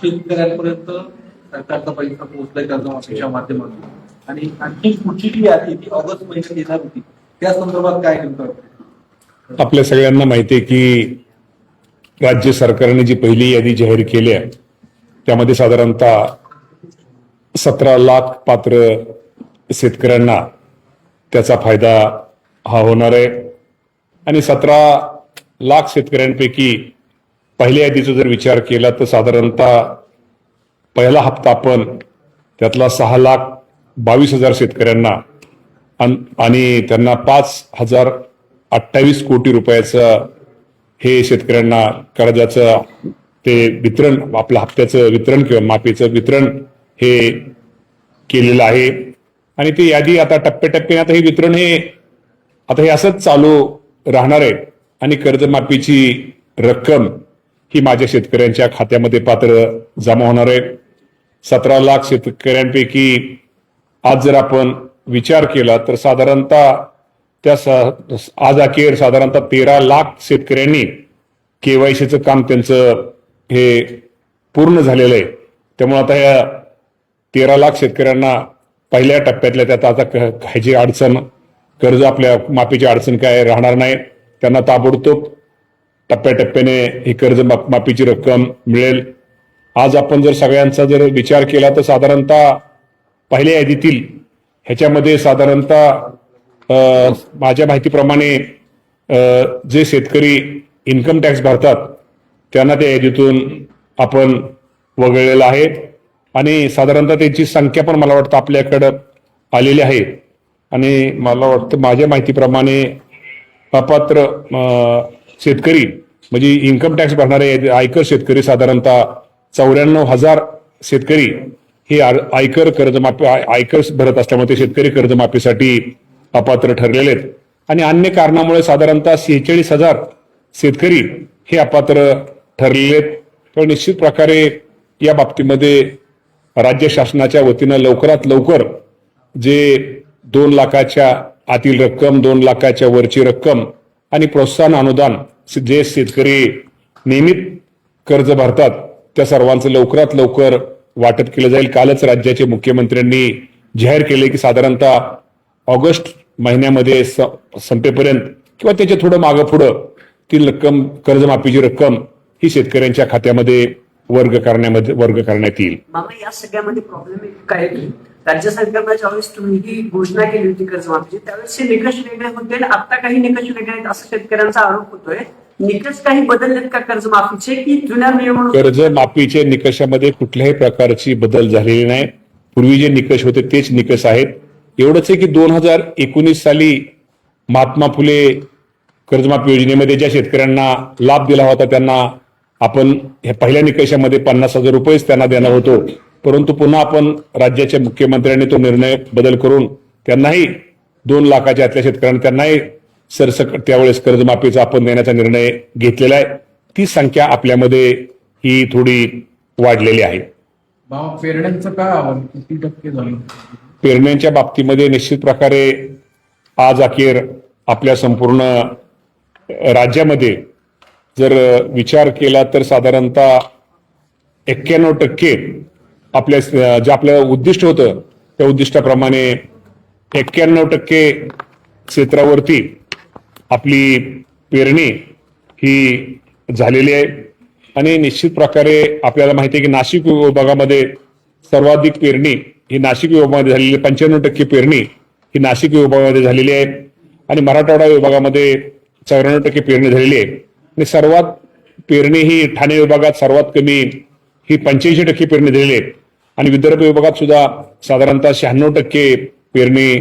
शेतकऱ्यांपर्यंत सरकारचा पैसा पोहोचलाय कर्जमाफीच्या माध्यमातून, आणि आणखी पुढची जी यादी ती ऑगस्ट महिन्यात येणार होती, त्या संदर्भात काय नेमकं? आपल्या सगळ्यांना माहिती आहे की राज्य सरकारने जी पहिली यादी जाहीर केली आहे त्यामध्ये साधारणतः 17 लाख पात्र शेतकऱ्यांना त्याचा फायदा हा होणार आहे. आणि 17 लाख शेतकऱ्यांपैकी पहिल्या यादीचा जर विचार केला तर साधारणतः पहिला हप्ता आपण त्यातला 6,22,000 शेतकऱ्यांना आणि त्यांना 5,028 कोटी रुपयाचं हे शेतकऱ्यांना कर्जाचं ते वितरण, आपल्या हप्त्याचं वितरण किंवा माफीचं वितरण हे केलेलं आहे. आणि ती यादी आता टप्प्याटप्प्याने आता हे वितरण हे असंच चालू राहणार आहे. आणि कर्जमाफीची रक्कम ही माझ्या शेतकऱ्यांच्या खात्यामध्ये पात्र जमा होणार आहे. 17 लाख शेतकऱ्यांपैकी आज जर आपण विचार केला तर साधारणतः आज अखेर साधारणतः 13 लाख शेतकऱ्यांनी केवायसीचं काम त्यांचं हे पूर्ण झालेलं आहे. त्यामुळे आता या 13 लाख शेतकऱ्यांना पहिल्या टप्प्यातल्या त्यात आता ह्याची अडचण, कर्ज आपल्या माफीची अडचण काय राहणार नाही. त्यांना ताबडतोब टप्प्याटप्प्याने ही कर्ज माफीची रक्कम मिळेल. आज आपण जर सगळ्यांचा जर विचार केला तर साधारणतः पहिल्या यादीतील ह्याच्यामध्ये साधारणतः माझ्या माहितीप्रमाणे जे शेतकरी इन्कम टॅक्स भरतात त्यांना त्या यादीतून आपण वगळलेलं आहे. आणि साधारणतः त्यांची संख्या पण मला वाटतं आपल्याकडं आलेली आहे. आणि मला वाटतं माझ्या माहितीप्रमाणे अपात्र शेतकरी म्हणजे इन्कम टॅक्स भरणारे आयकर शेतकरी साधारणतः 94,000 शेतकरी हे आयकर भरत असल्यामुळे ते शेतकरी कर्जमाफीसाठी अपात्र ठरलेले आहेत. आणि अन्य कारणामुळे साधारणतः 46,000 शेतकरी हे अपात्र ठरलेले आहेत. तर निश्चित प्रकारे या बाबतीमध्ये राज्य शासनाच्या वतीनं लवकरात लवकर जे 2 लाखाच्या आतील रक्कम, 2 लाखाच्या वरची रक्कम आणि प्रोत्साहन अनुदान जे शेतकरी नियमित कर्ज भरतात त्या सर्वांचं लवकरात लवकर वाटप केलं जाईल. कालच राज्याचे मुख्यमंत्र्यांनी जाहीर केले की साधारणतः ऑगस्ट महिन्यामध्ये संपेपर्यंत किंवा त्याच्या थोडं मागं पुढं ती रक्कम, कर्जमाफीची रक्कम ही शेतकऱ्यांच्या खात्यामध्ये वर्ग करण्यात येईल. मामा, या सगळ्यामध्ये प्रॉब्लेम काय की राज्य सरकारनं ज्यावेळेस तुम्ही ही घोषणा केली होती कर्जमाफीची त्यावेळेस निकष वेगळे होते आणि आता काही निकष वेगळे आहेत असं शेतकऱ्यांचा आरोप होतोय. निकष काही बदललेत का कर्जमाफीचे, की जुन्या नियम? कर्जमाफीचे निकषामध्ये कुठल्याही प्रकारची बदल झालेली नाही. पूर्वी जे निकष होते तेच निकष आहेत. एवढंच आहे की 2019 साली महात्मा फुले कर्जमाफी योजनेमध्ये ज्या शेतकऱ्यांना लाभ दिला होता त्यांना आपण ह्या पहिल्या निकषामध्ये 50,000 रुपयेच त्यांना देणार होतो. परंतु पुन्हा आपण राज्याच्या मुख्यमंत्र्यांनी तो निर्णय बदल करून त्यांनाही 2 लाखाच्या आतल्या शेतकऱ्यांना त्यांनाही सरसकट त्यावेळेस कर्जमाफीचा आपण देण्याचा निर्णय घेतलेला आहे. ती संख्या आपल्यामध्ये ही थोडी वाढलेली आहे. पेरण्यांचं काय आव्हान, किती टक्के झालं? पेरण्यांच्या बाबतीमध्ये निश्चित प्रकारे आज अखेर आपल्या संपूर्ण राज्यामध्ये जर विचार केला तर साधारणतः 91% आपल्या जे आपलं उद्दिष्ट होतं त्या उद्दिष्टाप्रमाणे 91% क्षेत्रावरती आपली पेरणी ही झालेली आहे. आणि निश्चित प्रकारे आपल्याला माहिती आहे की नाशिक विभागामध्ये सर्वाधिक पेरणी ही नाशिक विभागामध्ये झालेली, 95% पेरणी ही नाशिक विभागामध्ये झालेली आहे. आणि मराठवाडा विभागामध्ये 94% पेरणी झालेली आहे. आणि सर्वात पेरणी ही ठाणे विभागात सर्वात कमी ही 85% पेरणी झालेली आहे. आणि विदर्भ विभागात सुद्धा साधारणतः 96% पेरणी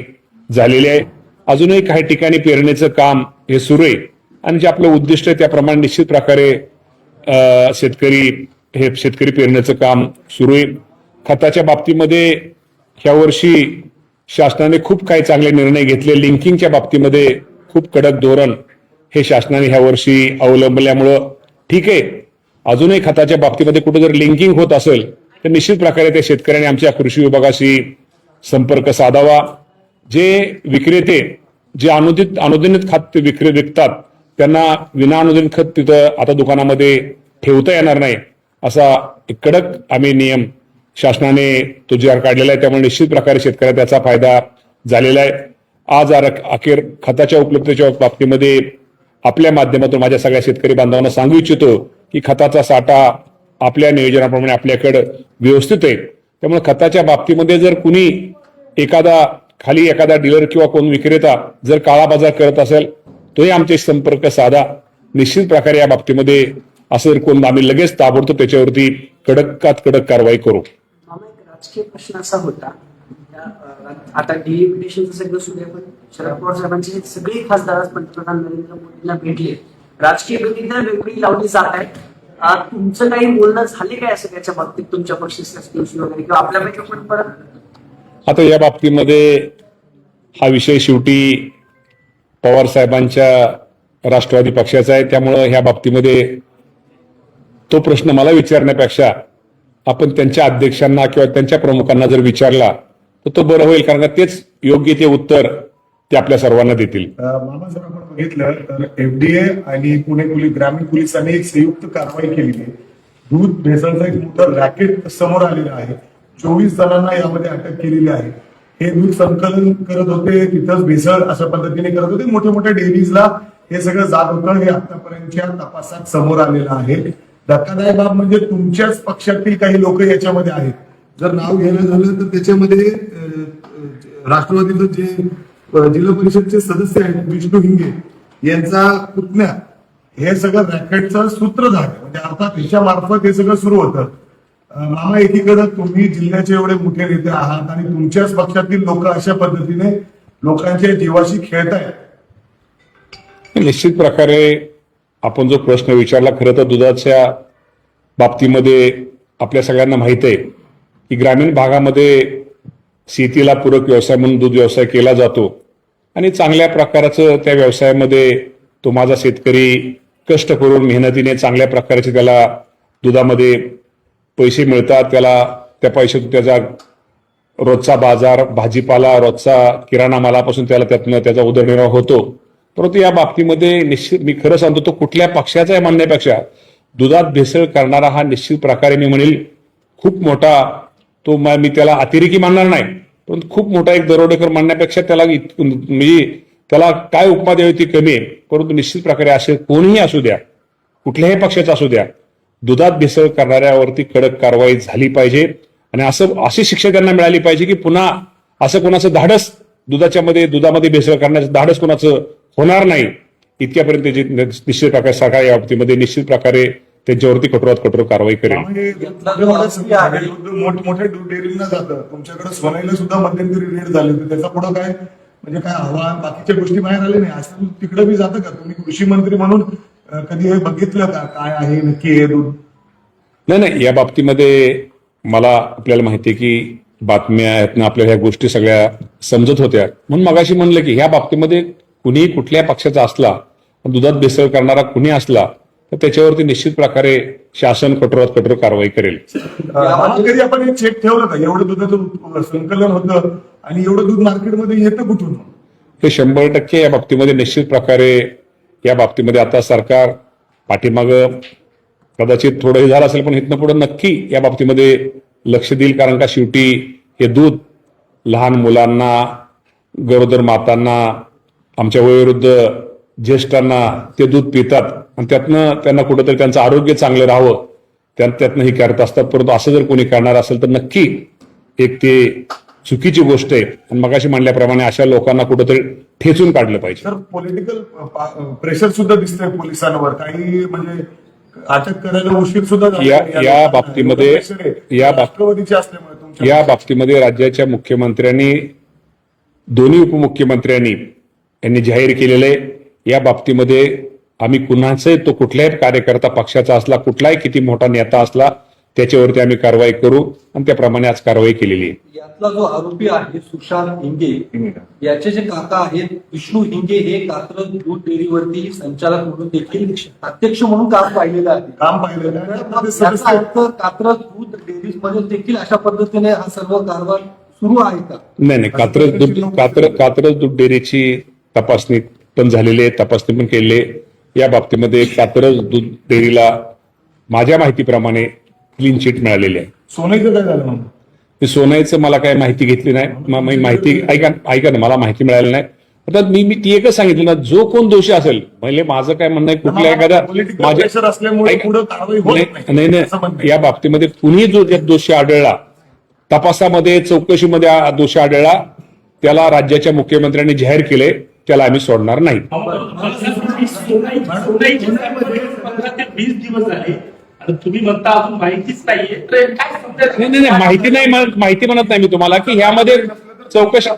झालेली आहे. अजूनही काही ठिकाणी पेरणीचं काम हे सुरू आहे. आणि जे आपलं उद्दिष्ट आहे त्याप्रमाणे निश्चित प्रकारे शेतकरी पेरण्याचं काम सुरू आहे. खताच्या बाबतीमध्ये ह्या वर्षी शासनाने खूप काही चांगले निर्णय घेतले. लिंकिंगच्या बाबतीमध्ये खूप कडक धोरण हे शासनाने ह्या वर्षी अवलंबल्यामुळं ठीक आहे. अजूनही खताच्या बाबतीमध्ये कुठे जर लिंकिंग होत असेल तर निश्चित प्रकारे त्या शेतकऱ्यांनी आमच्या कृषी विभागाशी संपर्क साधावा. जे विक्रेते जे अनुदानित खत विकतात त्यांना विना अनुदानित खत तिथं आता दुकानामध्ये ठेवता येणार नाही असा एक कडक आम्ही नियम शासनाने तो जी आर काढलेला आहे, त्यामुळे निश्चित प्रकारे शेतकऱ्याला त्याचा फायदा झालेला आहे. आज अखेर खताच्या उपलब्धतेच्या बाबतीमध्ये आपल्या माध्यमातून माझ्या सगळ्या शेतकरी बांधवांना सांगू इच्छितो की खताचा साठा आपल्या नियोजनाप्रमाणे आपल्याकडे व्यवस्थित आहे. त्यामुळे खताच्या बाबतीमध्ये जर कुणी एखादा डीलर किंवा कोण विक्रेता जर काळा बाजार करत असेल तोही आमच्याशी संपर्क साधा. निश्चित प्रकारे या बाबतीमध्ये असं जर कोण आम्ही लगेच ताबडतोब त्याच्यावरती कडकात कडक कारवाई करू. मामा, एक राजकीय प्रश्न असा होता, आता डिलिमिटेशनचं सगळं सुरू आहे, पण शरद पवार साहेबांचे सगळे खासदार आज पंतप्रधान नरेंद्र मोदींना भेटले. राजकीय गती तर वेगळी लावली जात आहे. तुमचं काही बोलणं झाले काय असं त्याच्या बाबतीत तुमच्या पक्षाचे वगैरे किंवा आपल्यापैकी पण परत? आता या बाबतीमध्ये हा विषय शेवटी पवार साहेबांच्या राष्ट्रवादी पक्षाचा आहे, त्यामुळं ह्या बाबतीमध्ये तो प्रश्न मला विचारण्यापेक्षा आपण त्यांच्या अध्यक्षांना किंवा त्यांच्या प्रमुखांना जर विचारला तर तो बरं होईल, कारण का तेच योग्य ते उत्तर ते आपल्या सर्वांना देतील. मामा, जर आपण बघितलं तर एफडीए आणि पुणे ग्रामीण पोलिसांनी एक संयुक्त कारवाई केलेली आहे. दूध भेसळचा एक मोठं रॅकेट समोर आलेलं आहे. 24 जणांना यामध्ये अटक केलेली आहे. हे दूध संकलन करत होते, तिथंच भेसळ अशा पद्धतीने करत होते. मोठ्या मोठ्या डेअरीजला हे सगळं जात होतं. हे आतापर्यंतच्या तपासात समोर आलेलं आहे. धक्कादायक बाब म्हणजे तुमच्याच पक्षातील काही लोक याच्यामध्ये आहेत. जर नाव घ्यायला झालं तर त्याच्यामध्ये राष्ट्रवादीचं जे जिल्हा परिषदचे सदस्य आहेत विष्णू हिंगे यांचा पुतण्या हे सगळं रॅकेटचं सूत्रधार आहे. म्हणजे अर्थात ह्याच्या मार्फत हे सगळं सुरू होतं. मामा, एकीकडे तुम्ही जिल्ह्याचे एवढे मोठे नेते आहात आणि तुमच्याच पक्षातील लोक अशा पद्धतीने लोकांच्या जीवाशी खेळतायत. निश्चित प्रकारे आपण जो प्रश्न विचारला, खरं तर दुधाच्या बाबतीमध्ये आपल्या सगळ्यांना माहित आहे की ग्रामीण भागामध्ये शेतीला पूरक व्यवसाय म्हणून दूध व्यवसाय केला जातो आणि चांगल्या प्रकारचं त्या व्यवसायामध्ये तो माझा शेतकरी कष्ट करून मेहनतीने चांगल्या प्रकारचे त्याला दुधामध्ये पैसे मिळतात. त्याला त्या पैशातून त्याचा रोजचा बाजार, भाजीपाला, रोजचा किराणा मालापासून त्यातनं त्याचा उदरनिर्वाह होतो. परंतु या बाबतीमध्ये निश्चित मी खरं सांगतो, तो कुठल्या पक्षाचा आहे म्हणण्यापेक्षा दुधात भेसळ करणारा हा निश्चित प्रकारे मी म्हणेल खूप मोठा, तो मी त्याला अतिरेकी मानणार नाही, परंतु खूप मोठा एक दरोडेकर मानण्यापेक्षा त्याला म्हणजे त्याला काय उपमा द्यावी ती कमी आहे. परंतु निश्चित प्रकारे असे कोणीही असू द्या, कुठल्याही पक्षाचा असू द्या, दुधात भेसळ करणाऱ्यावरती कडक कारवाई झाली पाहिजे आणि अशी शिक्षा त्यांना मिळाली पाहिजे की पुन्हा असं कोणाचं धाडस दुधामध्ये भेसळ करण्याचं धाडस कोणाचं होणार नाही. इतक्यापर्यंत त्याची निश्चित प्रकारे सरकार या बाबतीमध्ये निश्चित प्रकारे त्यांच्यावरती कठोरात कठोर कारवाई करेल. मोठमोठ्या डेअरींना जातं. तुमच्याकडे सोनाईला सुद्धा मध्यंतरी रेड झाले होते. त्याचा पुढं काय म्हणजे काय आव्हान बाकीच्या गोष्टी बाहेर आले नाही. असं तिकडे बी जातं का? तुम्ही कृषी मंत्री म्हणून कधी हे बघितलं का, काय आहे नक्की हे दूध? नाही, या बाबतीमध्ये मला आपल्याला माहिती आहे की बातम्या यातनं आपल्याला ह्या गोष्टी सगळ्या समजत होत्या. म्हणून मगाशी म्हणलं की ह्या बाबतीमध्ये कुणी कुठल्या पक्षाचा असला, दुधात भेसळ करणारा कुणी असला तर त्याच्यावरती निश्चित प्रकारे शासन कठोरात कठोर कारवाई करेल. कधी आपण एक चेक ठेवलं का, एवढं दुधाचं संकलन होतं आणि एवढं दूध मार्केटमध्ये येतं कुठून? हे 100% या बाबतीमध्ये निश्चित प्रकारे या बाबतीमध्ये आता सरकार पाठीमागं कदाचित थोडंही झालं असेल, पण इथनं पुढे नक्की या बाबतीमध्ये लक्ष देईल. कारण का शेवटी हे दूध लहान मुलांना, गरोदर मातांना, आमच्या वयोवृद्ध ज्येष्ठांना ते दूध पितात आणि त्यातनं त्यांना कुठंतरी त्यांचं आरोग्य चांगलं राहावं त्यातनं हे करत असतात. परंतु असं जर कोणी करणार असेल तर नक्की एक ते चुकीची गोष्ट आहे आणि मगाशी म्हणल्याप्रमाणे अशा लोकांना कुठंतरी ठेचून काढलं पाहिजे. तर पॉलिटिकल प्रेशर सुद्धा दिसतंय पोलिसांवर. काही म्हणजे अटक करायला उशीर सुद्धा या बाबतीमध्ये राष्ट्रवादीचे असल्यामुळे या बाबतीमध्ये राज्याच्या मुख्यमंत्र्यांनी, दोन्ही उपमुख्यमंत्र्यांनी यांनी जाहीर केलेलं आहे. या बाबतीमध्ये आम्ही कुणाचाही, तो कुठल्याही कार्यकर्ता पक्षाचा असला, कुठलाही किती मोठा नेता असला, त्याच्यावरती आम्ही कारवाई करू आणि त्याप्रमाणे आज कारवाई केलेली आहे. यातला जो आरोपी आहे सुशांत हिंगे, याचे जे काका आहेत विष्णू हिंगे, हे कात्रज दूध डेअरीवरती संचालक म्हणून देखील अध्यक्ष म्हणून काम पाहिलेलं आहे. याचा अर्थ कात्रज दूध डेअरीमध्ये देखील अशा पद्धतीने हा सर्व कारभार सुरू आहे का? नाही, कात्रज दूध डेअरीची तपासणी पण झालेली आहे, तपासणी पण केलेली आहे. या बाबतीमध्ये कात्रज दूध डेअरीला माझ्या माहितीप्रमाणे क्लीन चिट मिळालेली आहे. सोनाईचं काय झालं मग? ते सोनाईचं मला काही माहिती घेतली नाही. माहिती ऐका ना, मला माहिती मिळाली नाही. अर्थात मी ती एकच सांगितलं ना, जो कोण दोषी असेल, म्हणजे माझं काय म्हणणं आहे, कुठल्या एखाद्या Political pressure असल्यामुळे ऐका- पुढे कारवाई होत नाही असं म्हणणं आहे. या बाबतीमध्ये कुणी जो त्यात दोषी आढळला, तपासामध्ये चौकशीमध्ये दोषी आढळला, त्याला राज्याच्या मुख्यमंत्र्यांनी जाहीर केले, त्याला आम्ही सोडणार नाही. 20 दिवस झाले आणि तुम्ही म्हणता अजून माहितीच नाहीये, तर काय समजेल? नाही माहिती म्हणत नाही मी तुम्हाला, की ह्यामध्ये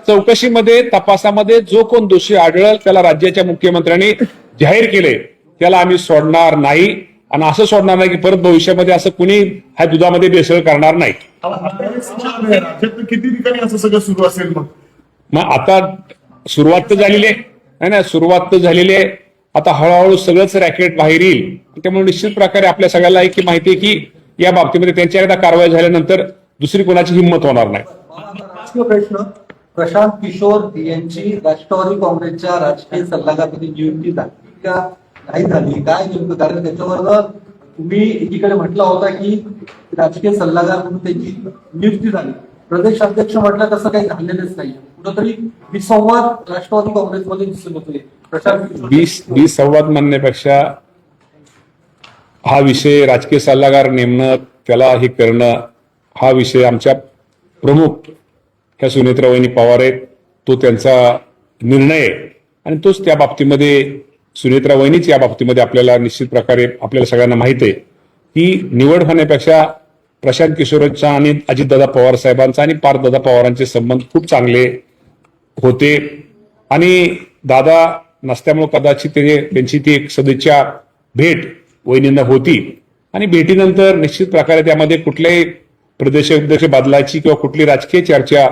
चौकशीमध्ये तपासामध्ये जो कोण दोषी आढळेल त्याला राज्याच्या मुख्यमंत्र्यांनी जाहीर केले, त्याला आम्ही सोडणार नाही. आणि असं सोडणार नाही की परत भविष्यामध्ये असं कुणी ह्या दुधामध्ये भेसळ करणार नाही. राज्यात किती ठिकाणी असं सगळं सुरू असेल मग आता सुरुवात तर झालेली आहे ना, सुरुवात तर झालेली आहे. आता हळूहळू सगळंच रॅकेट बाहेर येईल. त्यामुळे निश्चित प्रकारे आपल्या सगळ्याला एक माहिती आहे की या बाबतीमध्ये त्यांच्या एकदा कारवाई झाल्यानंतर दुसरी कोणाची हिंमत होणार नाही. राजकीय प्रश्न, प्रशांत किशोर यांची राष्ट्रवादी काँग्रेसच्या राजकीय सल्लागारपदी नियुक्ती झाली का नाही झाली, काय नेमकं? कारण त्याच्यावर तुम्ही एकीकडे म्हटला होता की राजकीय सल्लागार म्हणून त्याची नियुक्ती झाली, प्रदेश अध्यक्ष म्हटलं तसं काही झालेलंच नाही. कुठंतरी विसंवाद राष्ट्रवादी काँग्रेसमध्ये दिसून होतोय. प्रशांत संवाद म्हणण्यापेक्षा हा विषय राजकीय सल्लागार नेमणं, त्याला हे करणं, हा विषय आमच्या प्रमुख ह्या सुनेत्रा वहिनी पवार आहेत. तो त्यांचा निर्णय आहे आणि तोच त्या बाबतीमध्ये सुनेत्रा वहिनीच या बाबतीमध्ये आपल्याला निश्चित प्रकारे आपल्याला सगळ्यांना माहित आहे की निवड होण्यापेक्षा प्रशांत किशोरचा आणि अजितदादा पवार साहेबांचा आणि पार्थदादा पवारांचे संबंध खूप चांगले होते. आणि दादा नसल्यामुळे कदाचित त्यांची ती एक सदिच्छा भेट वहिनींना होती. आणि भेटीनंतर निश्चित प्रकारे त्यामध्ये कुठल्याही प्रदेशाध्यक्ष बदलाची किंवा कुठली राजकीय चर्चा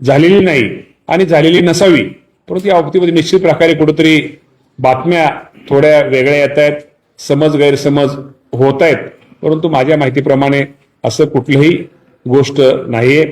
झालेली नाही आणि झालेली नसावी. परंतु या बाबतीमध्ये निश्चित प्रकारे कुठेतरी बातम्या थोड्या वेगळ्या येत आहेत, समज गैरसमज होत आहेत. परंतु माझ्या माहितीप्रमाणे असं कुठलीही गोष्ट नाहीये.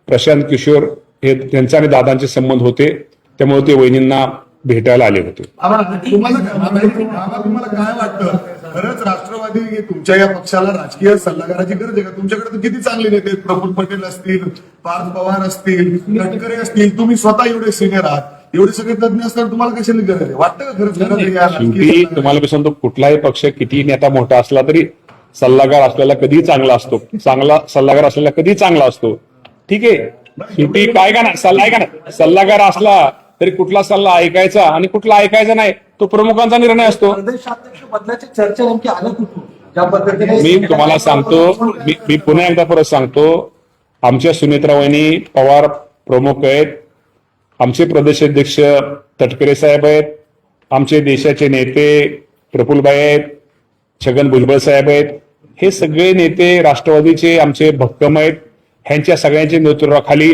प्रशांत किशोर हे त्यांचा आणि दादांचे संबंध होते, त्यामुळे ते वहिनींना भेटायला आले होते. तुम्हाला काय वाटतं, खरंच राष्ट्रवादी तुमच्या या पक्षाला राजकीय सल्लागाराची गरज आहे का? तुमच्याकडे तर किती चांगले नेते आहेत, प्रफुल्ल पटेल असतील, पार्थ पवार असतील, तटकरे असतील, तुम्ही स्वतः एवढे सिनियर आहात, एवढे सगळे तज्ञ असताना तुम्हाला कशाला गरज आहे? वाटतं का खरंच गरज आहे या राजकीय शेवटी सल्लागाराची? तुम्हाला मी सांगतो, कुठलाही पक्ष किती नेता मोठा असला तरी सल्लागार असलेला कधी चांगला असतो, चांगला सल्लागार असलेला कधी चांगला असतो. ठीक आहे, शेवटी काय का ना सल्लागार असला तरी कुठला सल्ला ऐकायचा आणि कुठला ऐकायचा नाही तो प्रमुखांचा निर्णय असतो. प्रदेशाध्यक्ष बदलाची चर्चा नेमकी आल्या कुठून? ज्या पद्धतीने मी तुम्हाला सांगतो, मी पुन्हा एकदा परत सांगतो, आमच्या सुनेत्रा वहिनी पवार प्रमुख आहेत, आमचे प्रदेशाध्यक्ष तटकरे साहेब आहेत, आमचे देशाचे नेते प्रफुल्लभाई आहेत, छगन भुजबळ साहेब आहेत. हे सगळे नेते राष्ट्रवादीचे आमचे भक्कम आहेत. ह्यांच्या सगळ्यांच्या नेतृत्वाखाली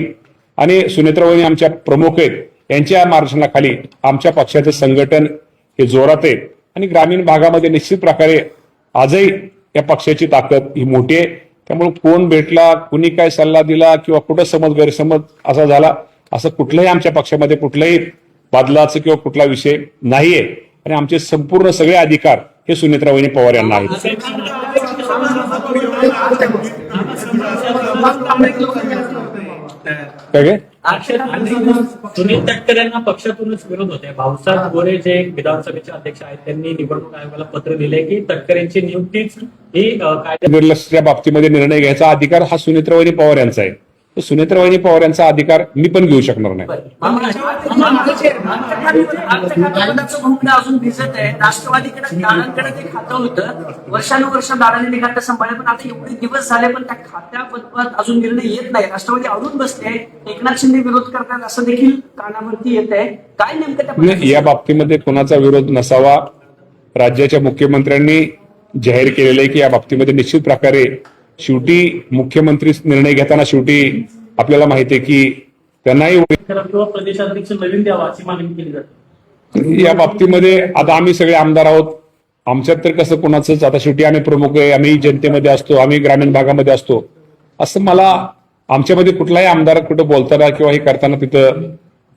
आणि सुनेत्रा वहिनी आमच्या प्रमुख आहेत, यांच्या मार्गदर्शनाखाली आमच्या पक्षाचं संघटन हे जोरात आहे. आणि ग्रामीण भागामध्ये निश्चित प्रकारे आजही या पक्षाची ताकद ही मोठी आहे. त्यामुळे कोण भेटला, कुणी काय सल्ला दिला किंवा कुठं समज गैरसमज असा झाला, असं कुठलंही आमच्या पक्षामध्ये कुठलंही बदलाचं किंवा कुठला विषय नाहीये. आणि आमचे संपूर्ण सगळे अधिकार हे सुनेत्रा वहिनी पवार यांना आहेत. काय सुनील तटकरेंना पक्षातूनच विरोध होते. भाऊसाहेब गोरे जे विधानसभेचे अध्यक्ष आहेत त्यांनी निवडणूक आयोगाला पत्र दिले की तटकरेंची नियुक्तीच ही कायदा निर्लक्षच्या बाबतीमध्ये निर्णय घ्यायचा अधिकार हा सुनेत्रा वहिनी पवार यांचा आहे. तर सुनेत्रा वहिनी पवार यांचा अधिकार मी पण घेऊ शकणार नाही. कायद्याचं भूमिका अजून दिसत आहे. राष्ट्रवादीकडे दादांकडे ते खातं होतं, वर्षानुवर्ष दादांनी खातं सांभाळलं, पण आता एवढे दिवस झाले पण त्या खात्याबद्दल अजून निर्णय येत नाही. राष्ट्रवादी अडून बसते, एकनाथ शिंदे विरोध करतात असं देखील कानावरती येत आहे. काय नेमकं या बाबतीमध्ये कोणाचा विरोध नसावा. राज्याच्या मुख्यमंत्र्यांनी जाहीर केलेलं आहे की या बाबतीमध्ये निश्चित प्रकारे शेवटी मुख्यमंत्री निर्णय घेताना शेवटी आपल्याला माहिती आहे की त्यांनाही किंवा प्रदेशाध्यक्ष नवीन द्यावा अशी मागणी केली जाते. या बाबतीमध्ये आता आम्ही सगळे आमदार आहोत. आमच्यात तर कसं कोणाचंच आता शेवटी आम्ही प्रमुख आहे, आम्ही जनतेमध्ये असतो, आम्ही ग्रामीण भागामध्ये असतो. असं मला आमच्यामध्ये कुठलाही आमदार कुठं बोलताना किंवा हे करताना तिथं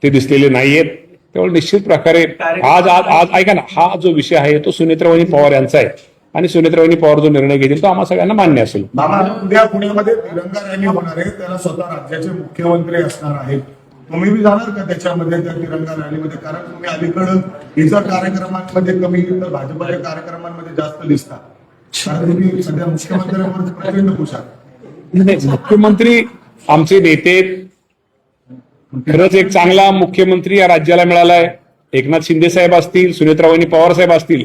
ते दिसलेले नाहीयेत. त्यामुळे निश्चित प्रकारे आज आज आज ऐका ना, हा जो विषय आहे तो सुनेत्रा वहिनी पवार यांचा आहे आणि सुनेत्रावहिनी पवार जो निर्णय घेतील तो आम्हा सगळ्यांना मान्य असेल. मामा, उद्या पुण्यामध्ये तिरंगा रॅली होणार आहे, त्याला स्वतः राज्याचे मुख्यमंत्री असणार आहेत. तुम्ही बी जाणार का त्याच्यामध्ये, त्या तिरंगा रॅलीमध्ये? कारण तुम्ही अलीकडं इतर कार्यक्रमांमध्ये कमी तर भाजपच्या कार्यक्रमांमध्ये जास्त दिसता. कारण तुम्ही सध्या मुख्यमंत्र्यांवर प्रचंड खुश आहात. नाही, मुख्यमंत्री आमचे नेते खरंच एक चांगला मुख्यमंत्री या राज्याला मिळालाय. एकनाथ शिंदे साहेब असतील, सुनेत्रावहिनी पवार साहेब असतील,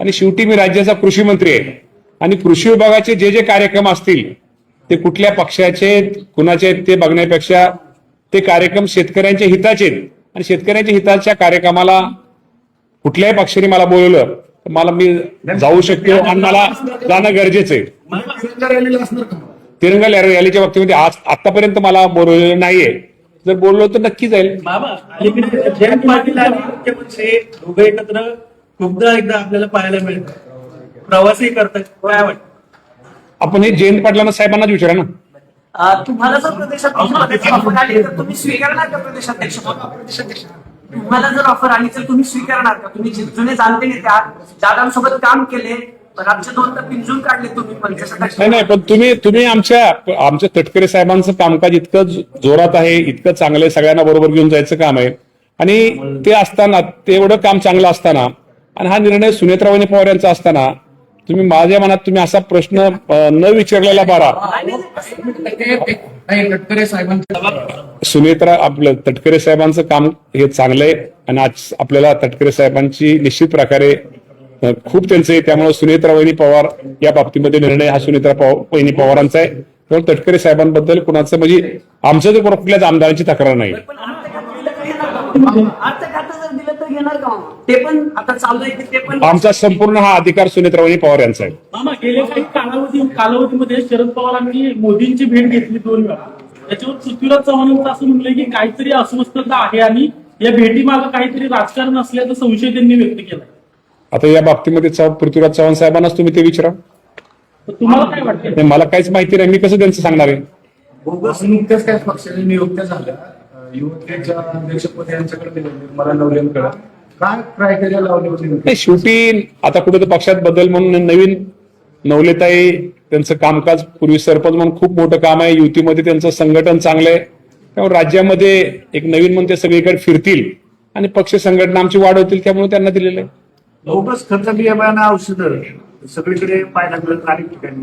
आणि शेवटी मी राज्याचा कृषी मंत्री आहे. आणि कृषी विभागाचे जे जे कार्यक्रम असतील ते कुठल्या पक्षाचे कुणाचे आहेत ते बघण्यापेक्षा ते कार्यक्रम शेतकऱ्यांच्या हिताचे आहेत. आणि शेतकऱ्यांच्या हिताच्या कार्यक्रमाला कुठल्याही पक्षाने मला बोलवलं तर मी जाऊ शकतो आणि मला जाणं गरजेचं आहे. तिरंगा रॅलीला असणार का? तिरंगा रॅलीच्या बाबतीमध्ये आतापर्यंत मला बोलवलेलं नाहीये. जर बोललो तर नक्की जाईल. बाबा, अलीकडे जयंत पाटील आणि मुख्यमंत्री दोघे एकत्र खूपदा एकदा आपल्याला पाहायला मिळतात, प्रवासही करतात. काय वाटतं? आपण हे जयंत पाटलांना साहेबांनाच विचारा ना. तुम्हाला जर प्रदेशाध्यक्ष ऑफर आली तर तुम्ही स्वीकारणार का प्रदेशाध्यक्ष? तुम्हाला जर ऑफर आली तर तुम्ही स्वीकारणार का? तुम्ही जुने जाणते नेते आहात, दादांसोबत काम केले, राज्य दोन तर पिंजून काढले तुम्ही नाही, पण तुम्ही आमच्या तटकरे साहेबांचं कामकाज इतकं जोरात आहे, इतकं चांगलं आहे, सगळ्यांना बरोबर घेऊन जायचं काम आहे. आणि ते असताना, तेवढं काम चांगलं असताना आणि हा निर्णय सुनेत्रावहिनी पवार यांचा असताना तुम्ही माझ्या मनात तुम्ही असा प्रश्न न विचारलेला बरा. सुनेत्रा आपलं तटकरे साहेबांचं काम हे चांगलं आहे आणि आज आपल्याला तटकरे साहेबांची निश्चित प्रकारे खूप त्यांचं आहे. त्यामुळे सुनेत्रावहिनी पवार या बाबतीमध्ये निर्णय हा सुनेत्रावहिनी पवारांचा आहे. त्यामुळे तटकरे साहेबांबद्दल कुणाचं म्हणजे आमचं तर कुठल्याच आमदारांची तक्रार नाही. जर दिलं तर घेणार का? ते पण आता चालू आहे की ते पण आमचा संपूर्ण हा अधिकार सुनेत्रावहिनी पवार यांचा आहे. मामा, गेल्या काही कालावधीमध्ये शरद पवारांनी मोदींची भेट घेतली 2 वेळा. त्याच्यावर पृथ्वीराज चव्हाणांचं असं म्हणलंय की काहीतरी अस्वस्थता आहे आणि या भेटीमागं काहीतरी राजकारण असल्याचा संशय त्यांनी व्यक्त केला. आता या बाबतीमध्ये पृथ्वीराज चव्हाण साहेबांनाच तुम्ही ते विचारा. तर तुम्हाला काय वाटतं? नाही, मला काहीच माहिती नाही, मी कसं त्यांचं सांगणार आहे. बोगस नुकत्याच काय पक्षाने नियुक्त्या झाल्या, युवतेच्या अध्यक्षपदी यांच्याकडे दिले, निर्मला नवलेंकडे. काय क्रायटेरिया लावले होते? नाही, शेवटी आता कुठे तर पक्षात बदल म्हणून नवीन नवलेताई त्यांचं कामकाज पूर्वी सरपंच म्हणून खूप मोठं काम आहे. युतीमध्ये त्यांचं संघटन चांगलं आहे. त्यामुळे राज्यामध्ये एक नवीन म्हणून ते सगळीकडे फिरतील आणि पक्ष संघटना आमची वाढ होतील, त्यामुळे त्यांना दिलेलं आहे. बोगस खर्च बियाणं औषधं सगळीकडे पाहायला मिळत अनेक ठिकाणी.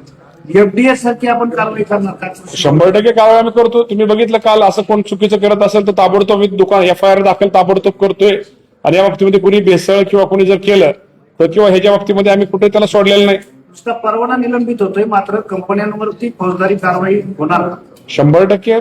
एफडीए सारखी आपण कारवाई करणार का? 100% कारवाई आम्ही करतो. तुम्ही बघितलं काल असं कोण चुकीचं करत असेल तर ताबडतोब FIR दाखल ताबडतोब करतोय. आणि या बाबतीमध्ये कोणी भेसळ किंवा कोणी जर केलं तर किंवा ह्याच्या बाबतीमध्ये आम्ही कुठे त्याला सोडलेलं नाही. नुसता परवाना निलंबित होतोय, मात्र कंपन्यांवरती फौजदारी कारवाई होणार. 100%